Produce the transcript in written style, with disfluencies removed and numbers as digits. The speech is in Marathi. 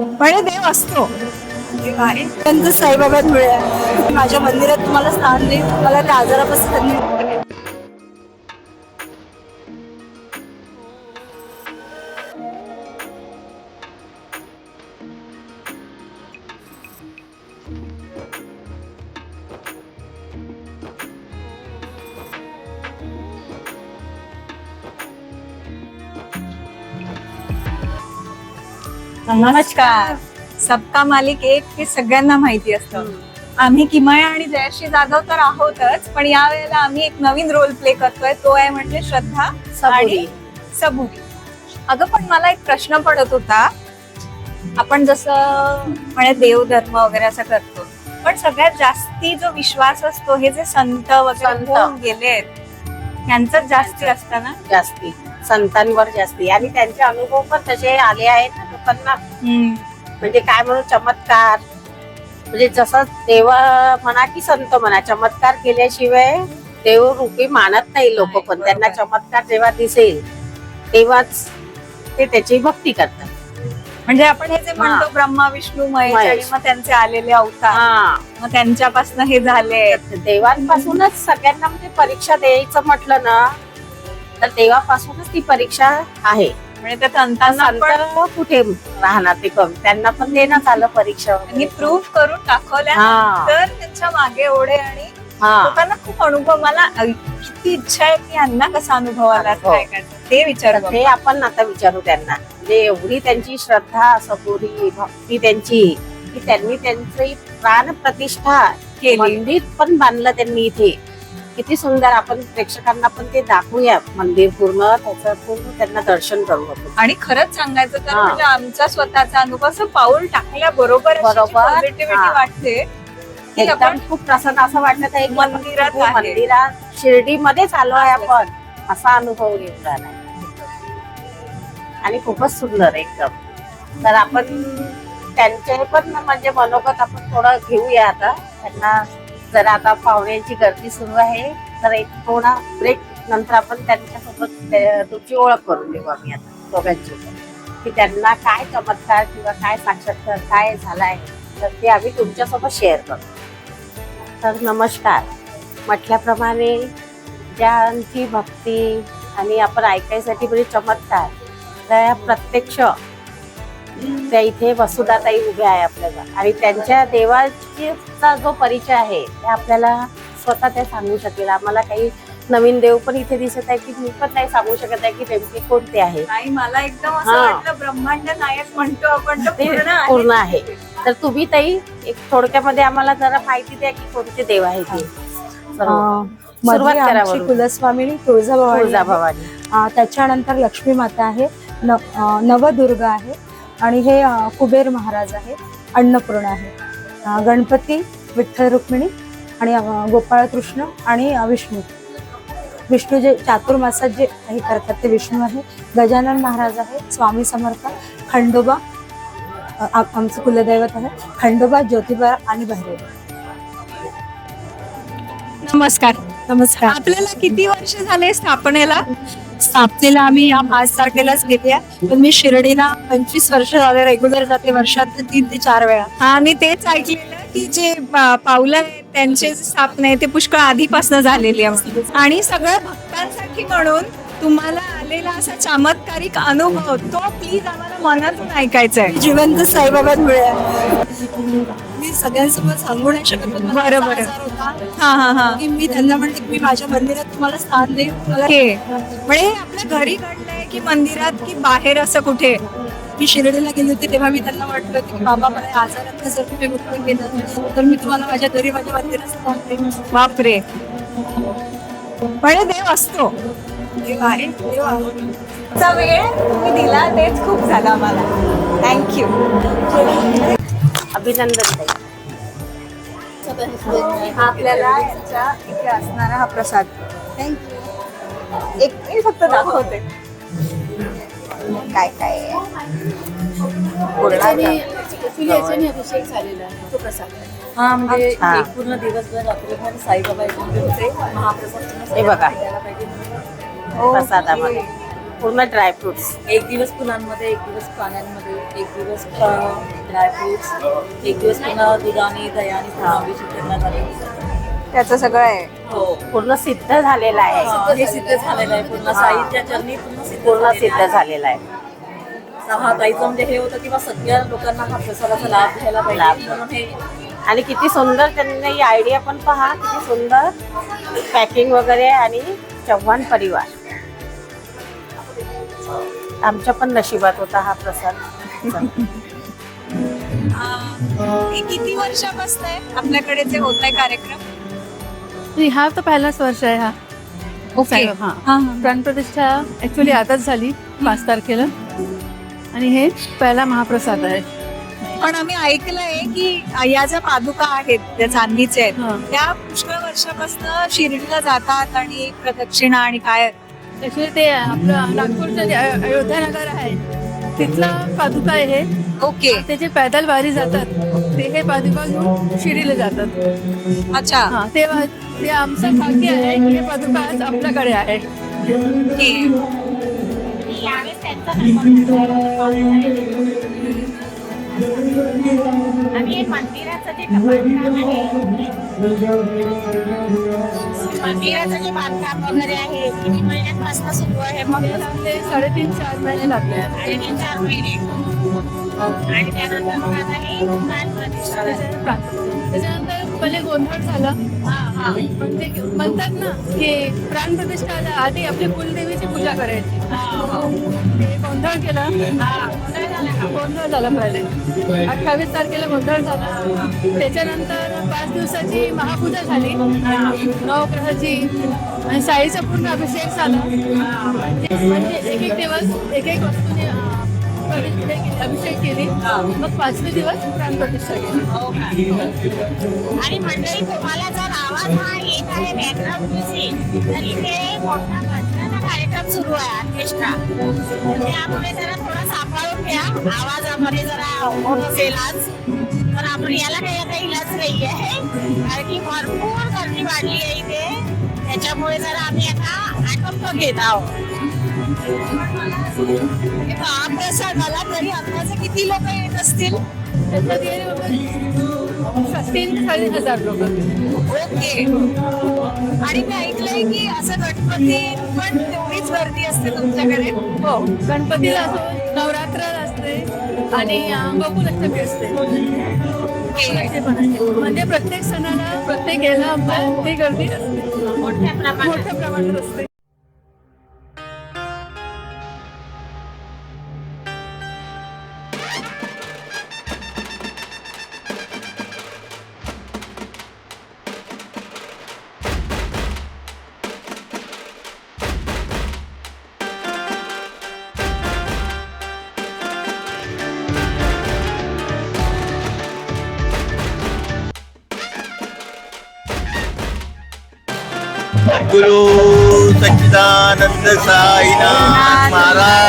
पण देव असतो. संत साईबाबा धुळे माझ्या मंदिरात तुम्हाला स्थान देईल, मला त्या आजारापासून त्यांनी मुक्त केलं. नमस्कार. सबका मालिक एक हे सगळ्यांना माहिती असतं. आम्ही किमया आणि जयश्री जाधव तर आहोतच, पण या वेळेला आम्ही एक नवीन रोल प्ले करतोय. तो आहे म्हणजे श्रद्धा आणि सबुरी. अगं पण मला एक प्रश्न पडत होता. आपण जसं म्हणजे देवधर्म वगैरे असं करतो, पण सगळ्यात जास्ती जो विश्वास असतो हे जे संत वगैरे होऊन गेलेत त्यांचं जास्ती असतं ना. जास्ती संतांवर जास्ती आणि त्यांचे अनुभव पण तसे आले आहेत ना लोकांना. म्हणजे काय म्हणू, चमत्कार म्हणजे जसं देव म्हणा की संत म्हणा, चमत्कार केल्याशिवाय देव रूपी मानत नाही लोक. पण त्यांना चमत्कार जेव्हा दिसेल तेव्हाच ते त्याची भक्ती करतात. म्हणजे आपण हे जे म्हणतो ब्रह्मा विष्णू महेश, मग त्यांचे आलेले अवतार, मग त्यांच्यापासून हे झाले. देवांपासूनच सगळ्यांना म्हणजे परीक्षा द्यायचं म्हटलं ना तर देवापासूनच ती परीक्षा आहे. म्हणजे त्या संतांना कुठे राहणार ते कमी, त्यांना पण देण्यात आलं परीक्षा. त्यांनी प्रूव्ह करून दाखवल्या तर त्यांच्या मागे ओढे आणि लोकांना खूप अनुभव. मला किती इच्छा आहे की यांना कसा अनुभव आला काय करतात ते विचारू. हे आपण आता विचारू त्यांना. म्हणजे एवढी त्यांची श्रद्धा, सबुरी भक्ती त्यांची की त्यांनी त्यांची प्राण प्रतिष्ठा केली. मंदिर पण बांधलं त्यांनी इथे. किती सुंदर. आपण प्रेक्षकांना पण ते दाखवूया मंदिर पूर्ण, त्याचं पूर्ण त्यांना दर्शन करू. आणि खरंच सांगायचं तर म्हणजे आमचा स्वतःचा अनुभव असं पाऊल टाकल्याबरोबर पॉझिटिव्हिटी वाटते. एकदम खूप प्रसन्न असं वाटत आहे मंदिरात शिर्डीमध्येच आलो आहे आपण, असा अनुभव घेऊन राहिला आणि खूपच सुंदर एकदम. तर आपण त्यांचे पण म्हणजे मनोगत आपण थोडं घेऊया आता. त्यांना जरा आता पाहुण्यांची गर्दी सुरू आहे, तर एक थोडा ब्रेक नंतर आपण त्यांच्यासोबत तुमची ओळख करून देऊ आम्ही आता दोघांची, की त्यांना काय चमत्कार किंवा काय साक्षात्कार काय झालाय तर ते आम्ही तुमच्यासोबत शेअर करू. तर नमस्कार. म्हटल्याप्रमाणे ज्यांची भक्ती आणि आपण ऐकायसाठी म्हणजे चमत्कार, त्या प्रत्यक्ष त्या इथे वसुधाताई उभ्या आहे आपल्याला आणि त्यांच्या देवाचा जो परिचय आहे ते आपल्याला स्वतः ते सांगू शकेल. आम्हाला काही नवीन देव पण इथे दिसत आहे की मी पण नाही सांगू शकत आहे की नेमके कोणते आहे. नाही, मला एकदम असं वाटलं ब्रह्मांड नायक म्हणतो आपण ते पूर्ण आहे. तर तुम्ही ताई एक थोडक्यामध्ये आम्हाला जरा माहिती द्या की कोणते देव आहे ते. सुरुवात करा. कुलस्वामिनी तुळजाभवानी, त्याच्यानंतर लक्ष्मी माता आहे, नवदुर्गा आहे आणि हे कुबेर महाराज आहे, अन्नपूर्णा आहे, गणपती, विठ्ठल रुक्मिणी आणि गोपाळ कृष्ण आणि विष्णू जे चातुर्मासात जे हे करतात ते विष्णू आहे, गजानन महाराज आहे, स्वामी समर्थ, खंडोबा आमचं कुलदैवत आहे, खंडोबा, ज्योतिबा आणि भैरव. नमस्कार. नमस्कार. आपल्याला किती वर्ष झाले स्थापनेला? स्थापनेला आम्ही या 5 तारखेलाच गेले, पण मी शिर्डीला 25 वर्ष झाले रेग्युलर जाते, वर्षात 3 ते 4 वेळा. हा, मी तेच ऐकलेलं की जे पावलं आहेत त्यांचे स्थापना आहे ते पुष्कळ आधीपासून झालेली आहे. आणि सगळ्या भक्तांसाठी म्हणून तुम्हाला आलेला असा चमत्कारिक अनुभव तो प्लीज आम्हाला मनातून ऐकायचा आहे. जिवंत साईबाबा धुळे मी सगळ्यांसोबत सांगू नाही शकत. बरोबर. हा की मी त्यांना म्हणते की मी माझ्या मंदिरात तुम्हाला स्थान देईन. म्हणजे आपल्या घरी घडलंय की मंदिरात की बाहेर असं कुठे? मी शिर्डीला गेली होती तेव्हा मी त्यांना म्हटलं की बाबा मला आजारात जर तुम्ही मुक्त केलं तर मी तुम्हाला माझ्या घरी माझ्या मंदिरात स्थान देईन. बापरे. म्हणजे देव असतो. देव आहे, देव आहे. चा वेळ तुम्ही दिला तेच खूप झाला मला. थँक्यू. अभिनंदन ताई. आपल्याला याच्या इथे असणारा हा प्रसाद. थँक्यू. एक मी फक्त दाखवते काय काय आहे. अभिषेक झालेला तो प्रसाद. हा म्हणजे एक पूर्ण दिवसभर रात्रभर साईबाबा होते. महाप्रसाद हे बघा प्रसादामध्ये पूर्ण ड्रायफ्रुट्स. एक दिवस फुलांमध्ये, एक दिवस पाण्यांमध्ये, एक दिवस ड्रायफ्रुट्स, एक दिवस पुन्हा दुधाने दह्याने पुन्हा अभिषेक करण्यात आले. त्याचं सगळं आहे. हो, पूर्ण सिद्ध झालेला आहे. हे सिद्ध झालेलं आहे पूर्ण साहित्य चरणी पूर्ण पूर्ण सिद्ध सिद्ध झालेला आहे. हा ताईचं म्हणजे हे होतं किंवा सगळ्या लोकांना हा प्रसादाचा लाभ घ्यायला पाहिजे म्हणून हे. आणि किती सुंदर त्यांनी ही आयडिया पण पहा, किती सुंदर पॅकिंग वगैरे. आणि चव्हाण परिवार आमच्या पण नशिबात होता हा प्रसाद. हे किती वर्षापासून आहे आपल्याकडे जे होत आहे कार्यक्रम? हा तर पहिलाच वर्ष आहे हा. ओके. हा प्राणप्रतिष्ठा ऍक्च्युली आताच झाली 5 तारखेला आणि हे पहिला महाप्रसाद आहे. पण आम्ही ऐकलंय की या ज्या पादुका आहेत त्या चांदीच्या हा. आहेत त्या पुष्कळ वर्षापासून शिर्डीला जातात आणि प्रदक्षिणा आणि काय. ऍक्च्युली ते आपलं नागपूरचं जे अयोध्या नगर आहे तिथला पादुका आहे हे. ओके. ते जे पैदल वारी जातात ते हे पादुका घेऊन शिर्डीला जातात. अच्छा. हा ते आमचं भाग्य आहे की हे पादुका आज आपल्याकडे आहे. आणि मंदिराचं जे बांधकाम आहे, मंदिराचं जे बांधकाम वगैरे आहे किती महिन्यांपासून सुरू आहे? मग ते 3.5-4 महिने लागले. 3-4 महिने. आणि त्यानंतर मग आता हे प्राणप्रतिष्ठा. त्याच्यानंतर पहिले गोंधळ झाला. पण ते म्हणतात ना की प्राणप्रतिष्ठा आधी आपल्या कुलदेवीची पूजा करायची. ते गोंधळ केला. गोंधळ झाला पहिले 28 तारखेला गोंधळ झाला. त्याच्यानंतर 5 दिवसाची महापूजा झाली, नवग्रहाची आणि साईचा पूर्ण अभिषेक झाला. म्हणजे एक दिवस एक वस्तूने अभिषेक केली. मग 5वे दिवस प्राणप्रतिष्ठा केली. आणि मंडळी तुम्हाला जर आवाज हा येत आहे बॅकग्राऊंड म्युझिक, तर इथे मोठा भजनाचा कार्यक्रम सुरू आहे, ऑर्केस्ट्रा. त्यामुळे जरा थोडं सांभाळून घ्या. आवाजामध्ये जरा होत असेल आज तर आपण याला काही आता इलाज नाही आहे, कारण की भरपूर गर्दी वाढली आहे इथे. त्याच्यामुळे जरा आम्ही आता आटोप घेत आहोत. प्रसादाला तरी अंदाजे किती लोक येत असतील? 3,000-4,000 लोक. ओके. आणि मी ऐकलंय की असं गणपती पण तेवढीच गर्दी असते तुमच्याकडे? हो, गणपतीला असो, नवरात्र असते आणि गोकुलाष्टमी असते. ते पण असते. म्हणजे प्रत्येक सणाला प्रत्येक याला ती गर्दी असते, मोठ्या प्रमाणात असते. गुरु सच्चिदानंद साईनाथ महाराज